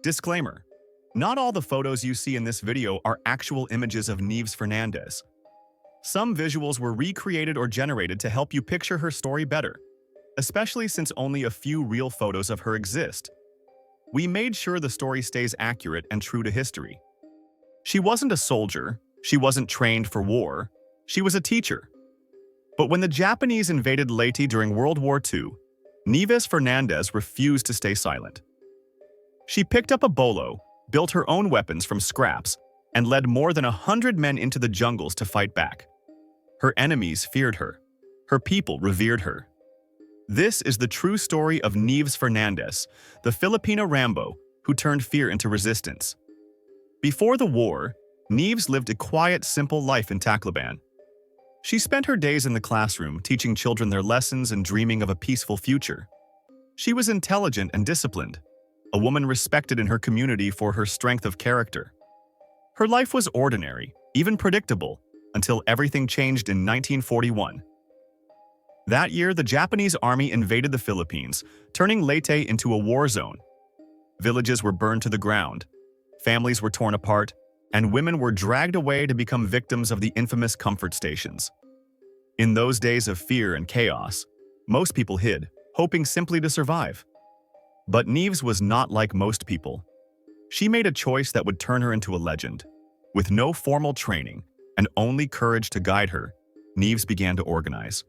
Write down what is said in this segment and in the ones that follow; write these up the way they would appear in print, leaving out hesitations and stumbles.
Disclaimer: not all the photos you see in this video are actual images of Nieves Fernandez. Some visuals were recreated or generated to help you picture her story better, especially since only a few real photos of her exist. We made sure the story stays accurate and true to history. She wasn't a soldier, she wasn't trained for war, she was a teacher. But when the Japanese invaded Leyte during World War II, Nieves Fernandez refused to stay silent. She picked up a bolo, built her own weapons from scraps, and led more than 100 men into the jungles to fight back. Her enemies feared her. Her people revered her. This is the true story of Nieves Fernandez, the Filipina Rambo, who turned fear into resistance. Before the war, Nieves lived a quiet, simple life in Tacloban. She spent her days in the classroom teaching children their lessons and dreaming of a peaceful future. She was intelligent and disciplined, a woman respected in her community for her strength of character. Her life was ordinary, even predictable, until everything changed in 1941. That year, the Japanese army invaded the Philippines, turning Leyte into a war zone. Villages were burned to the ground, families were torn apart, and women were dragged away to become victims of the infamous comfort stations. In those days of fear and chaos, most people hid, hoping simply to survive. But Nieves was not like most people. She made a choice that would turn her into a legend. With no formal training and only courage to guide her, Nieves began to organize.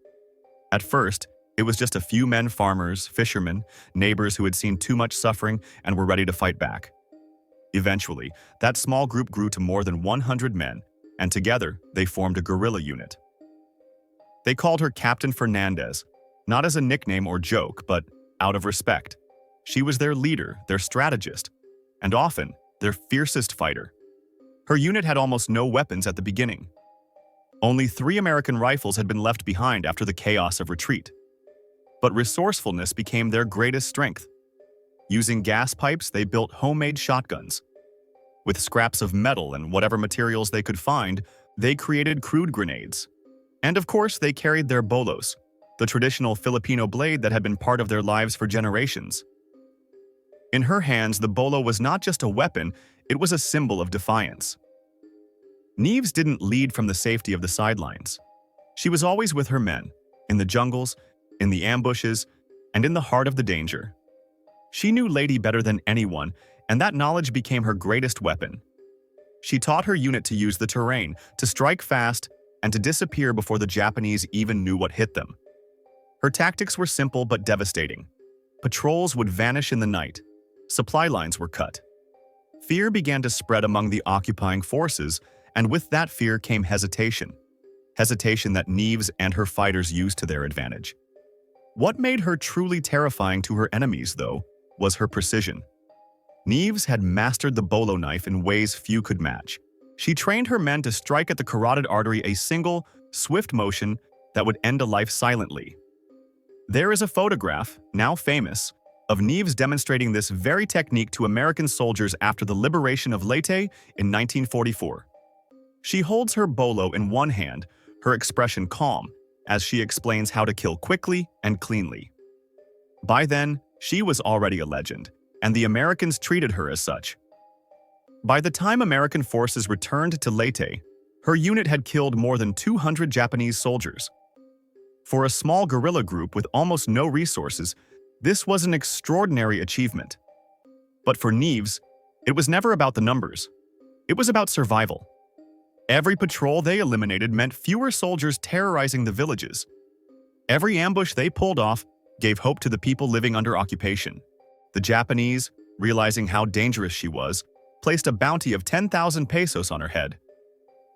At first, it was just a few men, farmers, fishermen, neighbors who had seen too much suffering and were ready to fight back. Eventually, that small group grew to more than 100 men, and together they formed a guerrilla unit. They called her Captain Fernandez, not as a nickname or joke, but out of respect. She was their leader, their strategist, and often their fiercest fighter. Her unit had almost no weapons at the beginning. Only 3 American rifles had been left behind after the chaos of retreat. But resourcefulness became their greatest strength. Using gas pipes, they built homemade shotguns. With scraps of metal and whatever materials they could find, they created crude grenades. And of course, they carried their bolos, the traditional Filipino blade that had been part of their lives for generations. In her hands, the bolo was not just a weapon, it was a symbol of defiance. Nieves didn't lead from the safety of the sidelines. She was always with her men, in the jungles, in the ambushes, and in the heart of the danger. She knew Leyte better than anyone, and that knowledge became her greatest weapon. She taught her unit to use the terrain, to strike fast, and to disappear before the Japanese even knew what hit them. Her tactics were simple but devastating. Patrols would vanish in the night. Supply lines were cut. Fear began to spread among the occupying forces, and with that fear came hesitation. Hesitation that Nieves and her fighters used to their advantage. What made her truly terrifying to her enemies, though, was her precision. Nieves had mastered the bolo knife in ways few could match. She trained her men to strike at the carotid artery a single, swift motion that would end a life silently. There is a photograph, now famous, of Nieves demonstrating this very technique to American soldiers after the liberation of Leyte in 1944. She holds her bolo in one hand, her expression calm, as she explains how to kill quickly and cleanly. By then, she was already a legend, and the Americans treated her as such. By the time American forces returned to Leyte, her unit had killed more than 200 Japanese soldiers. For a small guerrilla group with almost no resources, this was an extraordinary achievement. But for Nieves, it was never about the numbers. It was about survival. Every patrol they eliminated meant fewer soldiers terrorizing the villages. Every ambush they pulled off gave hope to the people living under occupation. The Japanese, realizing how dangerous she was, placed a bounty of 10,000 pesos on her head.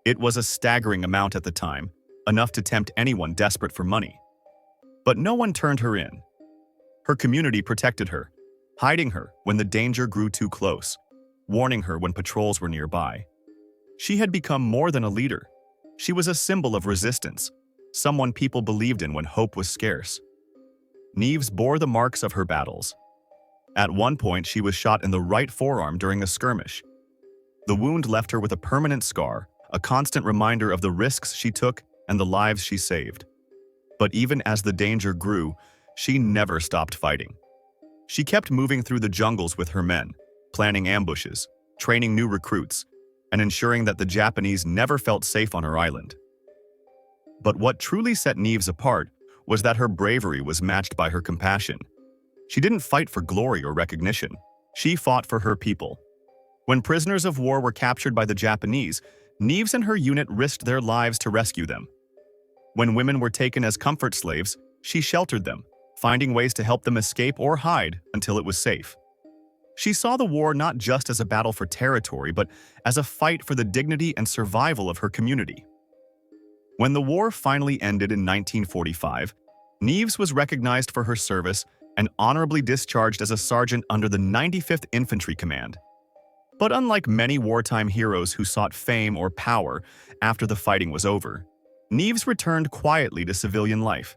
It was a staggering amount at the time, enough to tempt anyone desperate for money. But no one turned her in. Her community protected her, hiding her when the danger grew too close, warning her when patrols were nearby. She had become more than a leader. She was a symbol of resistance, someone people believed in when hope was scarce. Nieves bore the marks of her battles. At one point, she was shot in the right forearm during a skirmish. The wound left her with a permanent scar, a constant reminder of the risks she took and the lives she saved. But even as the danger grew, she never stopped fighting. She kept moving through the jungles with her men, planning ambushes, training new recruits, and ensuring that the Japanese never felt safe on her island. But what truly set Nieves apart was that her bravery was matched by her compassion. She didn't fight for glory or recognition. She fought for her people. When prisoners of war were captured by the Japanese, Nieves and her unit risked their lives to rescue them. When women were taken as comfort slaves, she sheltered them, finding ways to help them escape or hide until it was safe. She saw the war not just as a battle for territory, but as a fight for the dignity and survival of her community. When the war finally ended in 1945, Nieves was recognized for her service and honorably discharged as a sergeant under the 95th Infantry Command. But unlike many wartime heroes who sought fame or power after the fighting was over, Nieves returned quietly to civilian life.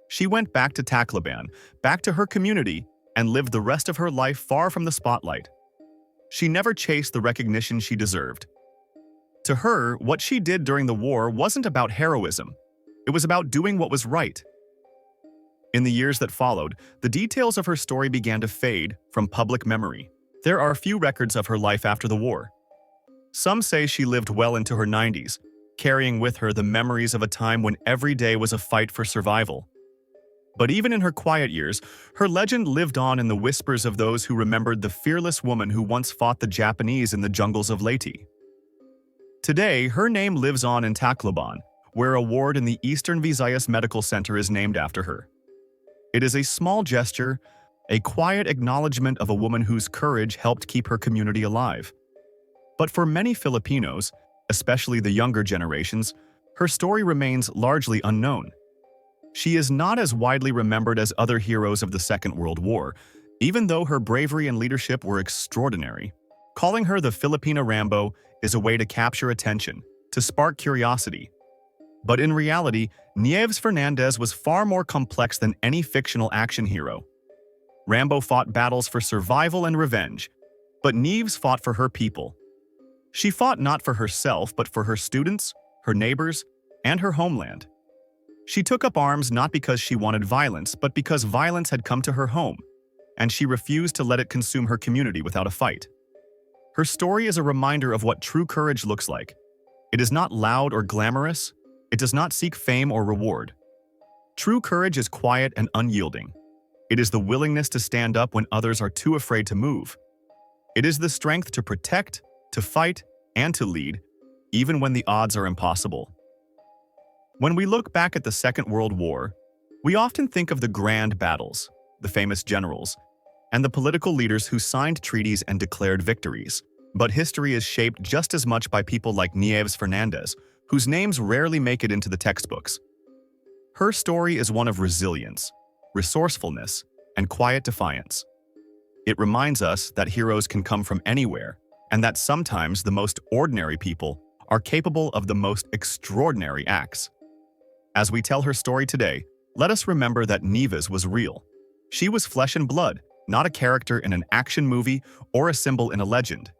She went back to Tacloban, back to her community, and lived the rest of her life far from the spotlight. She never chased the recognition she deserved. To her, what she did during the war wasn't about heroism. It was about doing what was right. In the years that followed, the details of her story began to fade from public memory. There are few records of her life after the war. Some say she lived well into her 90s, carrying with her the memories of a time when every day was a fight for survival. But even in her quiet years, her legend lived on in the whispers of those who remembered the fearless woman who once fought the Japanese in the jungles of Leyte. Today, her name lives on in Tacloban, where a ward in the Eastern Visayas Medical Center is named after her. It is a small gesture, a quiet acknowledgement of a woman whose courage helped keep her community alive. But for many Filipinos, especially the younger generations, her story remains largely unknown. She is not as widely remembered as other heroes of the Second World War, even though her bravery and leadership were extraordinary. Calling her the Filipina Rambo is a way to capture attention, to spark curiosity. But in reality, Nieves Fernandez was far more complex than any fictional action hero. Rambo fought battles for survival and revenge, but Nieves fought for her people. She fought not for herself, but for her students, her neighbors, and her homeland. She took up arms not because she wanted violence, but because violence had come to her home, and she refused to let it consume her community without a fight. Her story is a reminder of what true courage looks like. It is not loud or glamorous. It does not seek fame or reward. True courage is quiet and unyielding. It is the willingness to stand up when others are too afraid to move. It is the strength to protect, to fight, and to lead, even when the odds are impossible. When we look back at the Second World War, we often think of the grand battles, the famous generals, and the political leaders who signed treaties and declared victories. But history is shaped just as much by people like Nieves Fernandez, whose names rarely make it into the textbooks. Her story is one of resilience, resourcefulness, and quiet defiance. It reminds us that heroes can come from anywhere, and that sometimes the most ordinary people are capable of the most extraordinary acts. As we tell her story today, let us remember that Nieves was real. She was flesh and blood, not a character in an action movie or a symbol in a legend.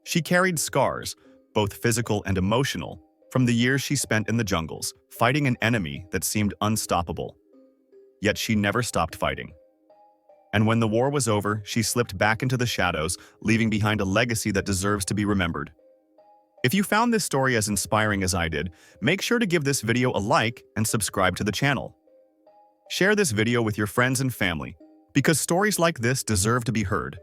She carried scars, both physical and emotional, from the years she spent in the jungles, fighting an enemy that seemed unstoppable. Yet she never stopped fighting. And when the war was over, she slipped back into the shadows, leaving behind a legacy that deserves to be remembered. If you found this story as inspiring as I did, make sure to give this video a like and subscribe to the channel. Share this video with your friends and family, because stories like this deserve to be heard.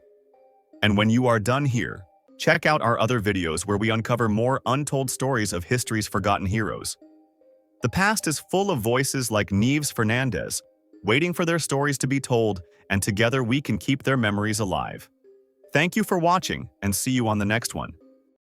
And when you are done here, check out our other videos where we uncover more untold stories of history's forgotten heroes. The past is full of voices like Nieves Fernandez, waiting for their stories to be told, and together we can keep their memories alive. Thank you for watching, and see you on the next one.